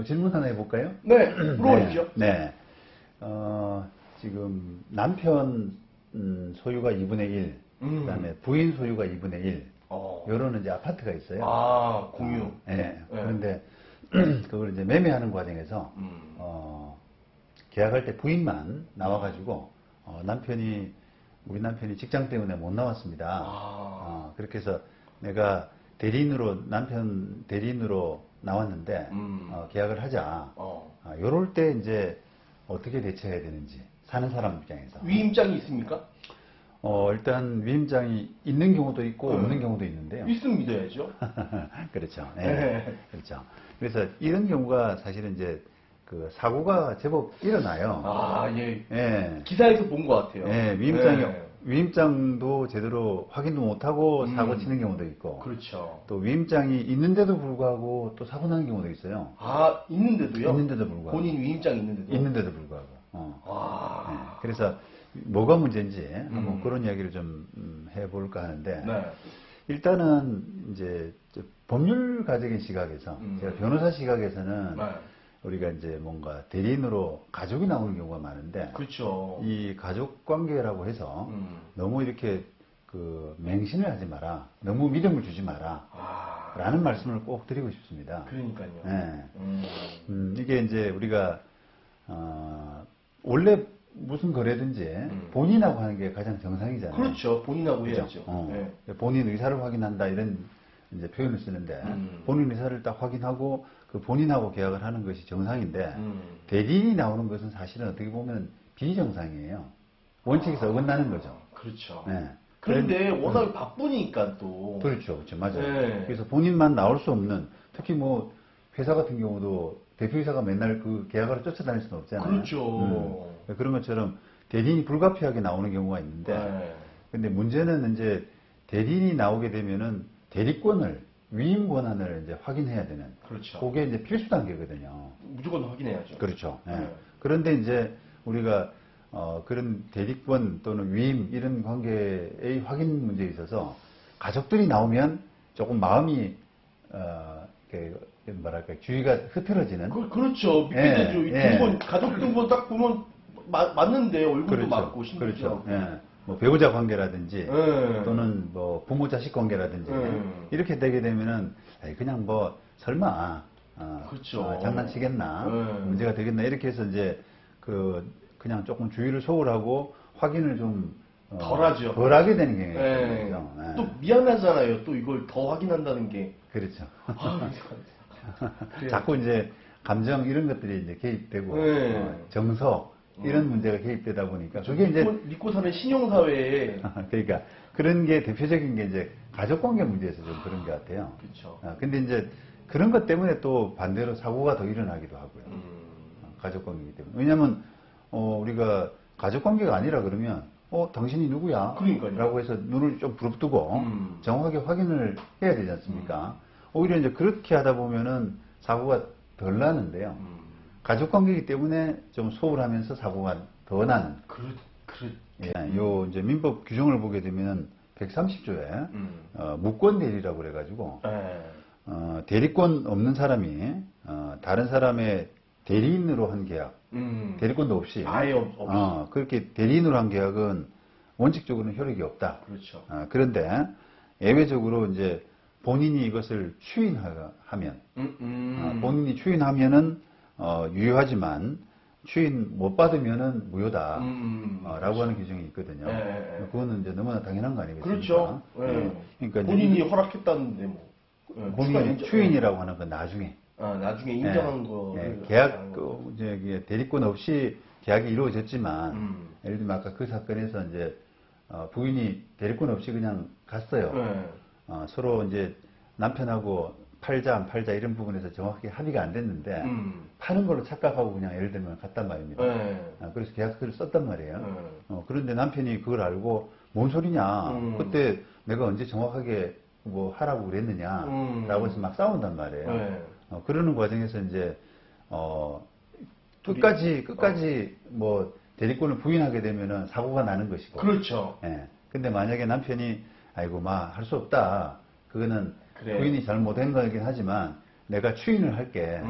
뭐 질문 하나 해볼까요? 네, 물어보십시오. 네. 지금 남편 소유가 2분의 1, 그다음에 부인 소유가 2분의 1, 요런 이제 아파트가 있어요. 아, 공유. 네. 그런데 그걸 이제 매매하는 과정에서 계약할 때 부인만 나와가지고 우리 남편이 직장 때문에 못 나왔습니다. 그렇게 해서 내가 남편 대리인으로 나왔는데 계약을 하자. 요럴 때 이제 어떻게 대처해야 되는지 사는 사람 입장에서. 위임장이 있습니까? 일단 위임장이 있는 경우도 있고 없는 경우도 있는데요. 있으면 믿어야죠. 그렇죠. 네. 그렇죠. 그래서 이런 경우가 사실은 이제 그 사고가 제법 일어나요. 아, 예. 예. 기사에서 본 것 같아요. 예, 위임장도 제대로 확인도 못하고 사고 치는 경우도 있고. 그렇죠. 또 위임장이 있는데도 불구하고 또 사고 나는 경우도 있어요. 아, 있는데도요? 있는데도 불구하고. 본인 위임장 있는데도? 있는데도 불구하고. 아. 예, 그래서 뭐가 문제인지 한번 그런 이야기를 좀 해볼까 하는데. 네. 일단은 이제 법률 가적인 시각에서 제가 변호사 시각에서는 네. 우리가 이제 뭔가 대리인으로 가족이 나오는 경우가 많은데 그렇죠. 이 가족 관계라고 해서 너무 이렇게 그 맹신을 하지 마라, 너무 믿음을 주지 마라 라는 말씀을 꼭 드리고 싶습니다. 그러니까요. 네. 이게 이제 우리가 원래 무슨 거래든지 본인하고 하는 게 가장 정상이잖아요. 그렇죠. 본인하고 그죠? 해야죠. 네. 본인 의사를 확인한다 이런 이제 표현을 쓰는데 본인 의사를 딱 확인하고 그 본인하고 계약을 하는 것이 정상인데 대리인이 나오는 것은 사실은 어떻게 보면 비정상이에요. 원칙에서 어긋나는 거죠. 그렇죠. 네. 그런데 워낙 바쁘니까 또. 그렇죠. 그렇죠. 맞아요. 네. 그래서 본인만 나올 수 없는, 특히 뭐 회사 같은 경우도 대표이사가 맨날 그 계약하러 쫓아다닐 수는 없잖아요. 그렇죠. 그런 것처럼 대리인이 불가피하게 나오는 경우가 있는데 네. 근데 문제는 이제 대리인이 나오게 되면은 대리권을 위임 권한을 이제 확인해야 되는. 그렇죠. 그게 이제 필수 단계거든요. 무조건 확인해야죠. 그렇죠. 예. 네. 그런데 이제 우리가 그런 대리권 또는 위임 이런 관계의 확인 문제에 있어서 가족들이 나오면 조금 마음이 뭐랄까 주의가 흐트러지는. 그렇죠. 믿게 예, 되죠. 예. 등본, 가족 등본 딱 보면 맞는데 얼굴도 그렇죠. 맞고 심지어. 그렇죠. 예. 뭐 배우자 관계라든지 네. 또는 뭐 부모 자식 관계라든지 이렇게 되게 되면은 그냥 뭐 설마 그렇죠. 장난치겠나 문제가 되겠나 이렇게 해서 이제 그냥 조금 주의를 소홀하고 확인을 좀 덜하죠. 덜하게 되는 경우가 네. 있거든요. 예. 또 미안하잖아요. 또 이걸 더 확인한다는 게. 그렇죠. 그래요. 자꾸 이제 감정 이런 것들이 이제 개입되고 네. 정서 이런 문제가 개입되다 보니까 그게 이제 믿고 사는 신용사회에. 그러니까 그런 게 대표적인 게 이제 가족관계 문제에서 좀 그런 것 같아요. 그렇죠. 근데 이제 그런 것 때문에 또 반대로 사고가 더 일어나기도 하고요. 가족관계이기 때문에. 왜냐하면 우리가 가족관계가 아니라 그러면 당신이 누구야? 그러니까요. 라고 해서 눈을 좀 부릅뜨고 정확하게 확인을 해야 되지 않습니까? 오히려 이제 그렇게 하다 보면은 사고가 덜 나는데요. 가족관계이기 때문에 좀 소홀하면서 사고가 더 나는. 요 이제 민법 규정을 보게 되면 130조에 무권 대리라고 그래가지고 대리권 없는 사람이 다른 사람의 대리인으로 한 계약, 대리권도 없이 아예 없이. 그렇게 대리인으로 한 계약은 원칙적으로는 효력이 없다. 그렇죠. 그런데 예외적으로 이제 본인이 이것을 추인하면 본인이 추인하면은 유효하지만 추인 못 받으면은 무효다. 라고 하는 규정이 있거든요. 그거는 이제 너무나 당연한 거 아니겠습니까? 그렇죠. 그러니까 본인이 허락했다는데 뭐. 본인이 추인이라고 하는 건 나중에. 나중에 인정한 거. 계약, 대리권 없이 계약이 이루어졌지만, 예를 들면 아까 그 사건에서 이제, 부인이 대리권 없이 그냥 갔어요. 서로 이제 남편하고 팔자 안 팔자 이런 부분에서 정확하게 합의가 안 됐는데, 파는 걸로 착각하고 그냥 예를 들면 갔단 말입니다. 그래서 계약서를 썼단 말이에요. 그런데 남편이 그걸 알고, 뭔 소리냐. 그때 내가 언제 정확하게 뭐 하라고 그랬느냐. 라고 해서 막 싸운단 말이에요. 그러는 과정에서 이제, 끝까지 뭐 대리권을 부인하게 되면은 사고가 나는 것이고. 그렇죠. 근데 만약에 남편이, 아이고, 할 수 없다. 그거는 그래. 부인이 잘못한 거긴 하지만, 내가 추인을 할게.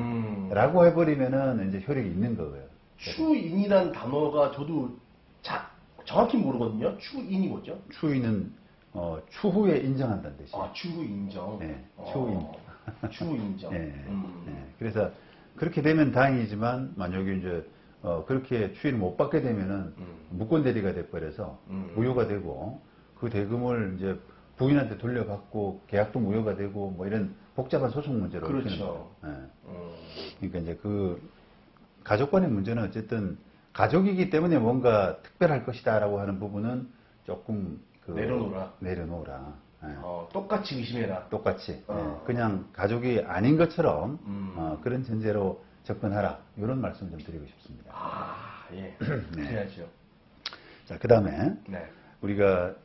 라고 해버리면은 이제 효력이 있는 거예요. 추인이란 단어가 저도 정확히 모르거든요. 추인이 뭐죠? 추인은, 추후에 인정한다는 뜻이에요. 아, 추후 인정. 네, 추인. 추후 인정. 네, 네. 그래서 그렇게 되면 다행이지만 만약에 이제 그렇게 추인을 못 받게 되면은 무권 대리가 돼버려서 무효가 되고 그 대금을 이제 부인한테 돌려받고 계약도 무효가 되고 뭐 이런 복잡한 소송 문제로 그렇죠. 네. 그러니까 이제 그 가족 간의 문제는 어쨌든 가족이기 때문에 뭔가 특별할 것이다라고 하는 부분은 조금 내려놓으라. 예. 똑같이 의심해라. 똑같이. 예. 그냥 가족이 아닌 것처럼 그런 전제로 접근하라. 이런 말씀 좀 드리고 싶습니다. 아, 예. 네. 해야죠. 자, 그 다음에 네. 우리가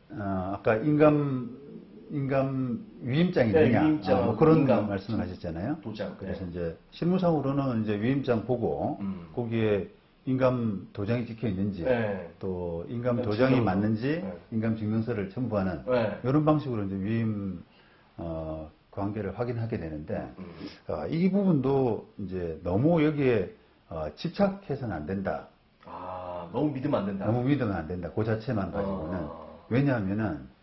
아까 인감 위임장이 네, 있느냐 위임장, 뭐 그런 인감, 말씀을 하셨잖아요. 도장. 그래서 네. 이제 실무상으로는 이제 위임장 보고 거기에 인감 도장이 찍혀 있는지 네. 또 인감 인감 도장이 증명서. 맞는지 네. 인감 증명서를 첨부하는 네. 이런 방식으로 이제 위임 관계를 확인하게 되는데 이 부분도 이제 너무 여기에 집착해서는 안 된다. 아, 너무 믿으면 안 된다. 너무 믿으면 안 된다. 그 자체만 가지고는. 왜냐하면은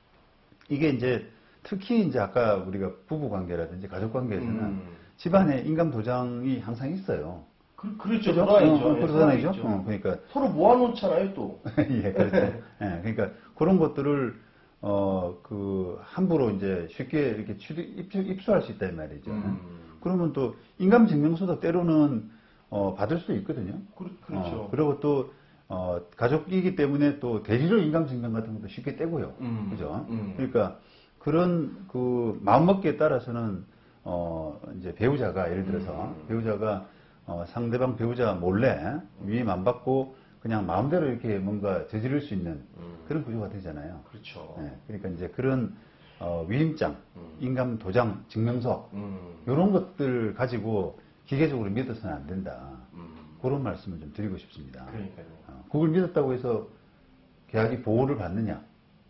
이게 이제 특히 이제 아까 우리가 부부 관계라든지 가족 관계에서는 집안에 인감 도장이 항상 있어요. 그렇죠. 그죠? 돌아다니죠. 돌아다니죠. 있죠. 그러니까 서로 모아놓잖아요, 또. 예, 그렇죠. 예, 그러니까 그런 것들을 함부로 이제 쉽게 이렇게 입수할 수 있단 말이죠. 그러면 또 인감 증명서도 때로는 받을 수 있거든요. 그렇죠. 그리고 또 가족이기 때문에 또 대리로 인감 증명 같은 것도 쉽게 떼고요. 그죠? 그러니까 그런 그 마음먹기에 따라서는 이제 배우자가 예를 들어서 배우자가 상대방 배우자 몰래 위임 안 받고 그냥 마음대로 이렇게 뭔가 저지를 수 있는 그런 구조가 되잖아요. 그렇죠. 네, 그러니까 이제 그런 위임장, 인감 도장, 증명서 이런 것들 가지고 기계적으로 믿어서는 안 된다. 그런 말씀을 좀 드리고 싶습니다. 그러니까요. 그걸 믿었다고 해서 계약이 보호를 받느냐?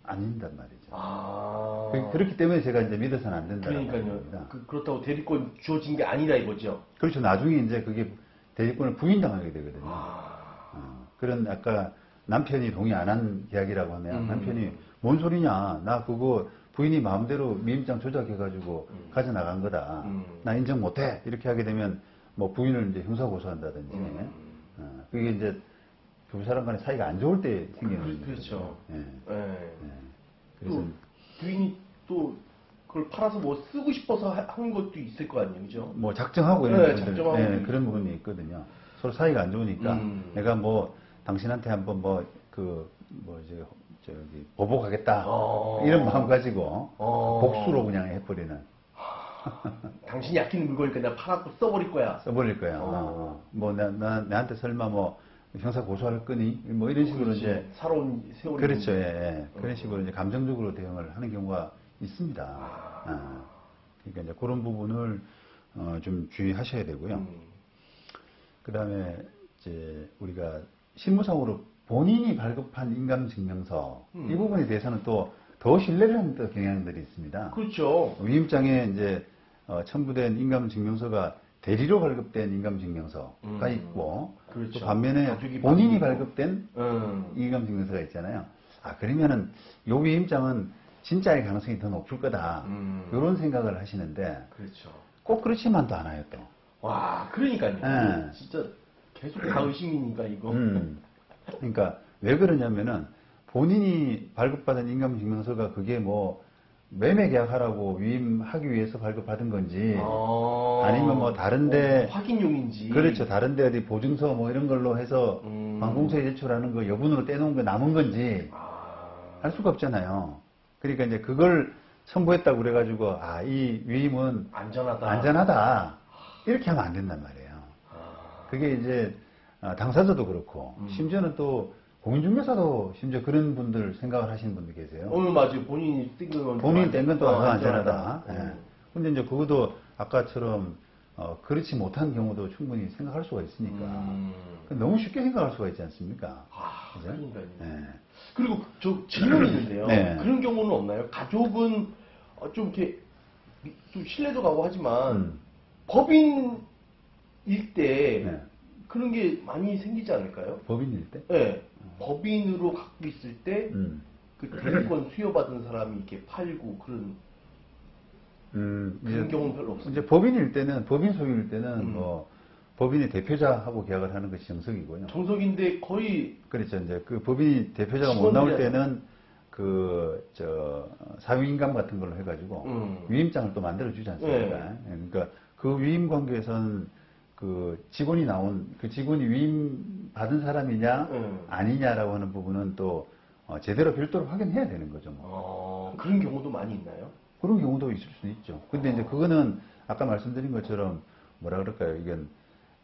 아닌단 말이죠. 아. 그렇기 때문에 제가 이제 믿어서는 안 된다는 그러니까요. 겁니다. 그렇다고 대리권 주어진 게 아니다 이거죠. 그렇죠. 나중에 이제 그게 대리권을 부인당하게 되거든요. 아. 그런 아까 남편이 동의 안 한 계약이라고 하면 남편이 뭔 소리냐? 나 그거 부인이 마음대로 미임장 조작해가지고 가져나간 거다. 나 인정 못해. 이렇게 하게 되면 뭐 부인을 이제 형사 고소한다든지. 그게 이제 두 사람 간의 사이가 안 좋을 때 생기는 일이죠. 그렇죠. 예. 네. 그래서 또 부인이 또 그걸 팔아서 뭐 쓰고 싶어서 한 것도 있을 거 아니에요, 그죠? 뭐 작정하고 이런 네, 부분들, 작정하고 예, 그런 부분이 있거든요. 서로 사이가 안 좋으니까 내가 뭐 당신한테 한번 저기 보복하겠다 이런 마음 가지고 복수로 그냥 해버리는. 당신이 아끼는 물건이니까 내가 팔아서 써버릴 거야. 써버릴 거야. 뭐 나한테 설마 뭐 형사 고소할 거니? 뭐 이런 식으로 그렇지. 이제 살아온 세월이. 그렇죠. 예. 그런 식으로 이제 감정적으로 대응을 하는 경우가 있습니다. 그러니까 이제 그런 부분을 좀 주의하셔야 되고요. 그다음에 이제 우리가 실무상으로 본인이 발급한 인감증명서 이 부분에 대해서는 또 더 신뢰를 하는 또 경향들이 있습니다. 그렇죠. 위임장에 이제 첨부된 인감증명서가 대리로 발급된 인감증명서가 있고 그렇죠. 또 반면에 가족이 본인이 발급이고. 발급된 인감증명서가 있잖아요. 그러면은 요 위임장은 진짜일 가능성이 더 높을 거다. 이런 생각을 하시는데 그렇죠. 꼭 그렇지만도 않아요 또. 와, 그러니까요. 네. 진짜 계속 다 의심이니까 이거. 그러니까 왜 그러냐면은 본인이 발급받은 인감증명서가 그게 뭐 매매 계약하라고 위임하기 위해서 발급받은 건지 아니면 뭐 다른데 확인용인지. 그렇죠. 다른데 어디 보증서 뭐 이런 걸로 해서 관공서에 제출하는 거 여분으로 떼놓은 거 남은 건지 알 수가 없잖아요. 그러니까 이제 그걸 첨부했다고 그래가지고 이 위임은 안전하다 이렇게 하면 안 된단 말이에요. 그게 이제 당사자도 그렇고 심지어는 또 공인중개사도 심지어 그런 분들 생각을 하시는 분들 계세요. 맞아요. 본인이 뗀 건 본인이 뗀 건 또 안전하다. 안전하다. 근데 이제 그것도 아까처럼 그렇지 못한 경우도 충분히 생각할 수가 있으니까 너무 쉽게 생각할 수가 있지 않습니까? 그죠? 그러니까요. 네. 그리고 저 질문이 있는데요. 네. 그런 경우는 없나요? 가족은 좀 이렇게 좀 신뢰도 가고 하지만 법인일 때 네. 그런 게 많이 생기지 않을까요? 법인일 때? 네. 법인으로 갖고 있을 때 그 음. 대리권 수여받은 사람이 이렇게 팔고 그런 그런 경우는 별로 없어요. 이제 법인일 때는, 법인 소유일 때는 뭐, 법인의 대표자하고 계약을 하는 것이 정석이고요. 정석인데 거의 그렇죠. 이제 그 법인이 대표자가 못 나올 때는 사유인감 같은 걸로 해가지고 위임장을 또 만들어주지 않습니까? 네. 그러니까 그 위임 관계에서는 그 직원이 그 직원이 위임 받은 사람이냐 아니냐라고 하는 부분은 또 제대로 별도로 확인해야 되는 거죠. 뭐. 그런 경우도 많이 있나요? 그런 경우도 있을 수 있죠. 근데 이제 그거는 아까 말씀드린 것처럼 뭐라 그럴까요? 이건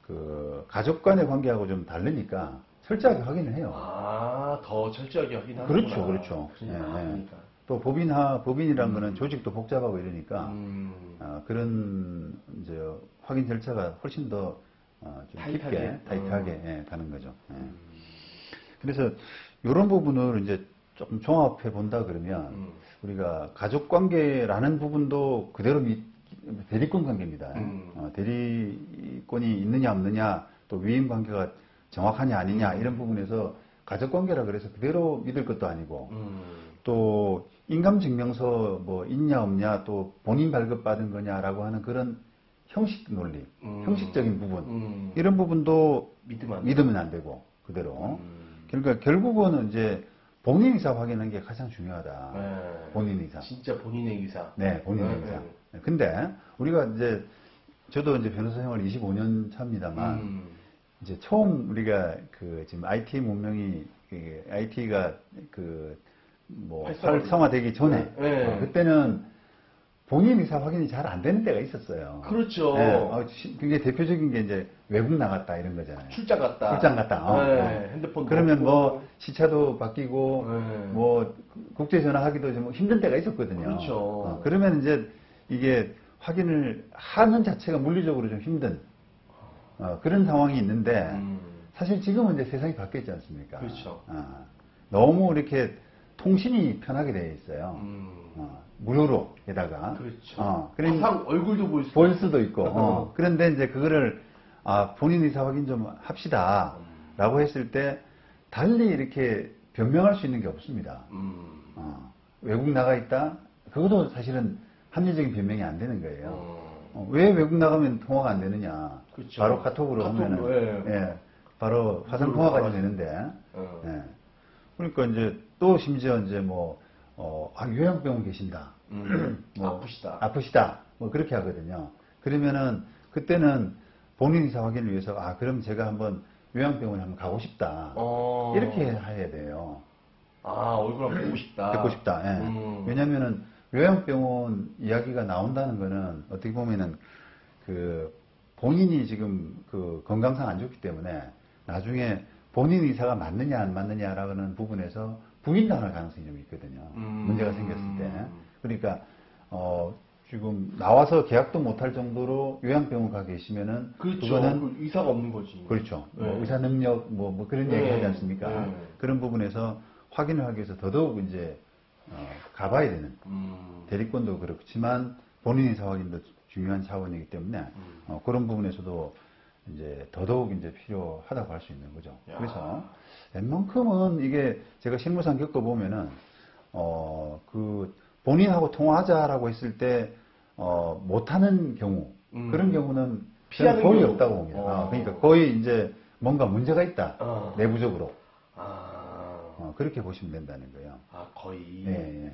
그 가족 간의 관계하고 좀 다르니까 철저하게 확인을 해요. 더 철저하게 확인하는 그렇죠, 그렇죠. 또 법인이란 거는 조직도 복잡하고 이러니까 그런 이제 확인 절차가 훨씬 더 좀 깊게 타이트하게 가는 거죠. 그래서 이런 부분을 이제 조금 종합해 본다 그러면 우리가 가족 관계라는 부분도 그대로 대리권 관계입니다. 대리권이 있느냐 없느냐 또 위임 관계가 정확하냐 아니냐 이런 부분에서 가족 관계라 그래서 그대로 믿을 것도 아니고 또 인감증명서 뭐 있냐 없냐 또 본인 발급받은 거냐라고 하는 그런 형식 논리, 형식적인 부분 이런 부분도 믿으면 안 되고 그대로 그러니까 결국은 이제 본인 의사 확인하는 게 가장 중요하다. 본인 의사. 진짜 본인의 의사. 네, 본인의 의사. 근데 우리가 이제 저도 이제 변호사 생활 25년 차입니다만 이제 처음 우리가 그 지금 IT 문명이 IT가 활성화되기 전에 그때는 본인 의사 확인이 잘 안 되는 때가 있었어요. 그렇죠. 그게 대표적인 게 이제 외국 나갔다 이런 거잖아요. 출장 갔다. 핸드폰 그러면 뭐 시차도 바뀌고 뭐 국제 전화하기도 좀 힘든 때가 있었거든요. 그렇죠. 그러면 이제 이게 확인을 하는 자체가 물리적으로 좀 힘든 그런 상황이 있는데 사실 지금은 이제 세상이 바뀌었지 않습니까? 그렇죠. 너무 이렇게 통신이 편하게 되어 있어요. 무료로 게다가 그렇죠. 항상 얼굴도 보일 수도 있고 그런데 이제 그거를 본인 의사 확인 좀 합시다 라고 했을 때 달리 이렇게 변명할 수 있는 게 없습니다. 외국 나가 있다 그것도 사실은 합리적인 변명이 안 되는 거예요. 왜 외국 나가면 통화가 안 되느냐. 그렇죠. 바로 카톡으로 하면은 바로 화상 통화가 되는데 그러니까 이제 또 심지어 이제 요양병원 계신다. 아프시다. 뭐 그렇게 하거든요. 그러면은 그때는 본인 의사 확인을 위해서 그럼 제가 한번 요양병원에 한번 가고 싶다. 이렇게 해야 돼요. 얼굴 한번 보고 싶다. 뵙고 싶다. 왜냐면은 요양병원 이야기가 나온다는 거는 어떻게 보면은 그 본인이 지금 그 건강상 안 좋기 때문에 나중에 본인 의사가 맞느냐 안 맞느냐라는 부분에서 부인당할 가능성이 좀 있거든요. 문제가 생겼을 때. 그러니까 지금 나와서 계약도 못할 정도로 요양병원 가 계시면은 그렇죠. 그거는 의사가 없는 거지. 그렇죠. 의사 능력 뭐 그런 얘기 하지 않습니까? 그런 부분에서 확인을 하기 위해서 더더욱 이제 가봐야 되는 대리권도 그렇지만 본인 의사 확인도 중요한 차원이기 때문에 그런 부분에서도 이제 더더욱 이제 필요하다고 할 수 있는 거죠. 그래서 웬만큼은 이게 제가 실무상 겪어보면은 그 본인하고 통화하자라고 했을 때 못하는 경우 그런 경우는 저는 거의 없다고 봅니다. 그러니까 거의 이제 뭔가 문제가 있다 내부적으로 그렇게 보시면 된다는 거예요. 거의. 예.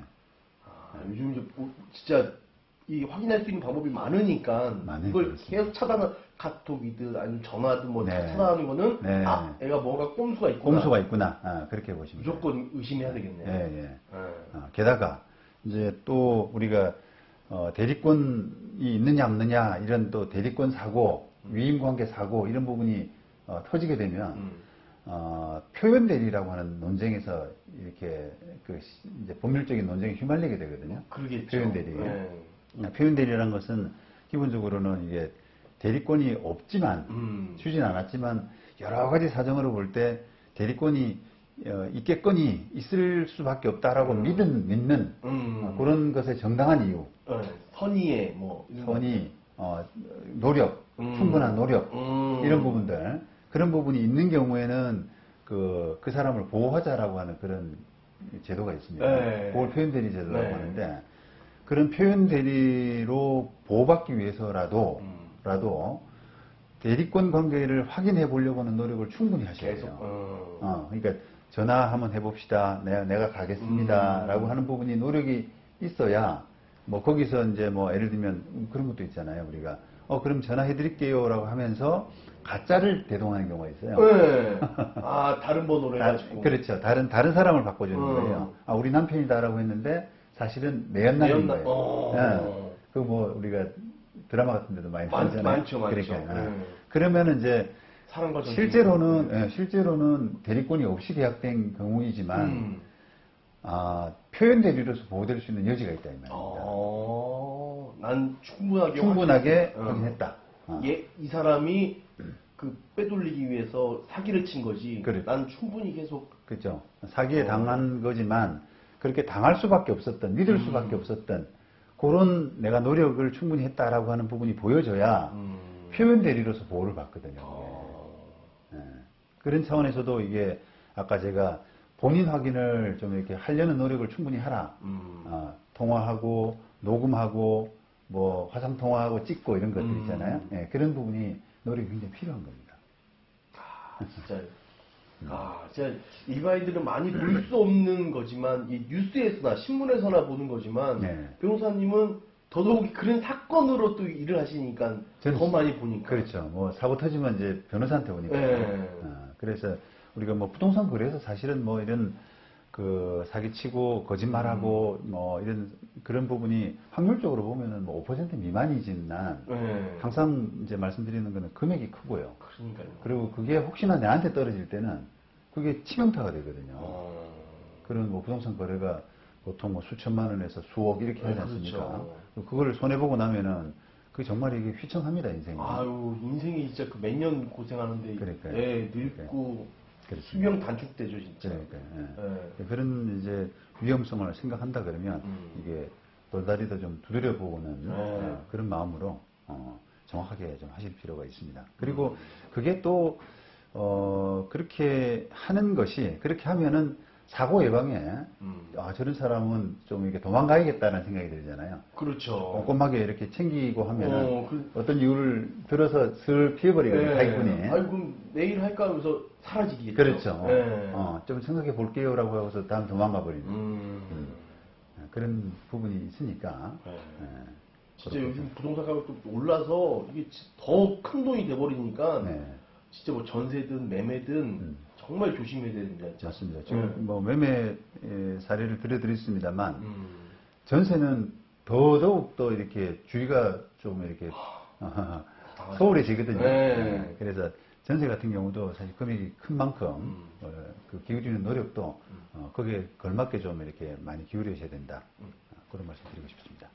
요즘 이제 진짜 이 확인할 수 있는 방법이 많으니까 이걸 계속 차단을 카톡이든 아니면 전화든 뭐 차단하는 거는 애가 뭔가 꼼수가 있구나. 그렇게 보시면 무조건 의심해야 되겠네요. 게다가 이제 또 우리가 대리권이 있느냐 없느냐 이런 또 대리권 사고 위임 관계 사고 이런 부분이 터지게 되면 표현 대리라고 하는 논쟁에서 이렇게 이제 법률적인 논쟁에 휘말리게 되거든요. 그러겠죠. 표현 대리. 표현 대리라는 것은 기본적으로는 이게 대리권이 없지만 주진 않았지만 여러 가지 사정으로 볼 때 대리권이 있겠거니 있을 수밖에 없다라고 믿는 그런 것의 정당한 이유. 선의의 선의 노력, 충분한 노력, 이런 부분들, 그런 부분이 있는 경우에는 그 사람을 보호하자라고 하는 그런 제도가 있습니다. 네. 보호 표현 대리 제도라고 네. 하는데, 그런 표현 대리로 보호받기 위해서라도 대리권 관계를 확인해 보려고 하는 노력을 충분히 하셔야 돼요. 그러니까 전화 한번 해봅시다. 내가 가겠습니다. 라고 하는 부분이 노력이 있어야, 뭐, 거기서 이제 뭐, 예를 들면 그런 것도 있잖아요. 우리가, 그럼 전화해 드릴게요. 라고 하면서 가짜를 대동하는 경우가 있어요. 네. 다른 번호로 해가지고. 그렇죠. 다른 사람을 바꿔주는 거예요. 우리 남편이다라고 했는데, 사실은 내 연남인 거예요. 그 뭐, 우리가 드라마 같은 데도 많이 보잖아요. 많죠. 그러니까. 그러면은 이제, 실제로는 대리권이 없이 계약된 경우이지만, 표현 대리로서 보호될 수 있는 여지가 있다, 이 말입니다. 난 충분하게 확인했다. 이 사람이 그 빼돌리기 위해서 사기를 친 거지. 그래. 난 충분히 계속. 그렇죠. 사기에 당한 거지만, 그렇게 당할 수밖에 없었던, 믿을 수밖에 없었던, 그런 내가 노력을 충분히 했다라고 하는 부분이 보여져야 표현 대리로서 보호를 받거든요. 네. 그런 차원에서도 이게 아까 제가 본인 확인을 좀 이렇게 하려는 노력을 충분히 하라. 통화하고 녹음하고 뭐 화상 통화하고 찍고 이런 것들 있잖아요. 네, 그런 부분이 노력이 굉장히 필요한 겁니다. 진짜. 진짜 일반인들은 많이 볼 수 없는 거지만 이 뉴스에서나 신문에서나 보는 거지만 네. 변호사님은 더더욱 그런 사건으로 또 일을 하시니까 더 많이 보니까. 그렇죠. 뭐 사고 터지면 이제 변호사한테 오니까. 네. 그래서 우리가 뭐 부동산 거래에서 사실은 뭐 이런 그 사기치고 거짓말하고 뭐 이런 그런 부분이 확률적으로 보면은 뭐 5% 미만이지만 항상 이제 말씀드리는 거는 금액이 크고요. 그러니까요. 그리고 그게 혹시나 내한테 떨어질 때는 그게 치명타가 되거든요. 그런 뭐 부동산 거래가 보통 뭐 수천만 원에서 수억 이렇게 하지 않습니까? 그렇죠. 그걸 손해보고 나면은 그게 정말 이게 휘청합니다, 인생이. 인생이 진짜 그 몇 년 고생하는데. 그러니까요. 늙고. 그렇습니다. 수명 단축되죠, 진짜. 그런 이제 위험성을 생각한다 그러면 이게 돌다리도 좀 두드려 보고는 그런 마음으로 정확하게 좀 하실 필요가 있습니다. 그리고 그게 또 그렇게 하는 것이 그렇게 하면은 사고 예방에 저런 사람은 좀 이렇게 도망가야겠다는 생각이 들잖아요. 그렇죠. 꼼꼼하게 이렇게 챙기고 하면은 어떤 이유를 들어서 슬 피해버리거든요, 사기꾼이. 그럼 내일 할까 하면서 사라지겠죠. 그렇죠. 좀 생각해 볼게요라고 하고서 다음 도망가 버리는 그런 부분이 있으니까. 진짜 요즘 부동산 가격도 올라서 이게 더 큰 돈이 돼버리니까 진짜 뭐 전세든 매매든 정말 조심해야 됩니다. 맞습니다. 지금 뭐 매매 사례를 들려드렸습니다만 전세는 더더욱 또 이렇게 주의가 좀 이렇게 소홀해지거든요. 그래서 전세 같은 경우도 사실 금액이 큰 만큼 그 기울이는 노력도 거기에 걸맞게 좀 이렇게 많이 기울여셔야 된다. 그런 말씀 드리고 싶습니다.